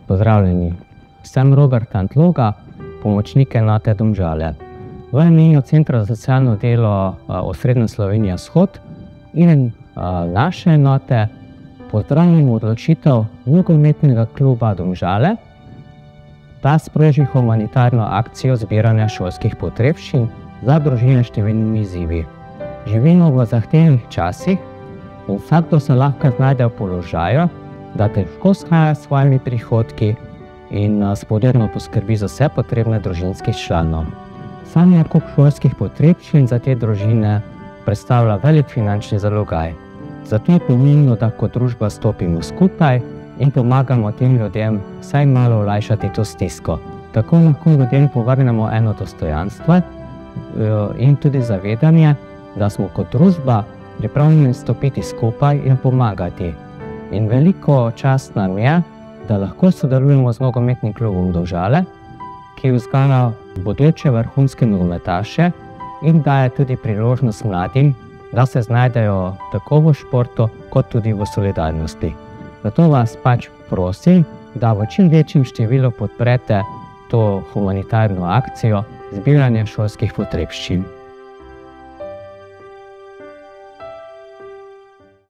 Pozdravljeni. Sem Robert Antloga, pomočnik enote Domžale. V imenu Centra za socialno delo Osrednja Slovenija vzhod in naše enote pozdravljamo odločitev nogometnega kluba Domžale, da sproži humanitarno akcijo zbiranja šolskih potrebščin za družine s številnimi izzivi. Živimo v zahtevnih časih in vsakdo se lahko znajde v položaju, da težko shaja s svojimi prihodki in spodjedno poskrbi za vse potrebne družinskih članov. Sam nakup šolskih potrebščin za te družine predstavlja velik finančni zalogaj. Zato je pomembno, da kot družba stopimo skupaj in pomagamo tem ljudem vsaj malo olajšati to stisko. Tako lahko ljudem povrnemo eno dostojanstvo in tudi zavedanje, da smo kot družba pripravljeni stopiti skupaj in pomagati. In veliko čast nam je, da lahko sodelujemo z nogometnim klubom Domžale, ki vzgaja bodoče vrhunske nogometaše in daje tudi priložnost mladim, da se znajdejo tako v športu, kot tudi v solidarnosti. Zato vas prosim, da v čim večjem številu podprete to humanitarno akcijo zbiranja šolskih potrebščin.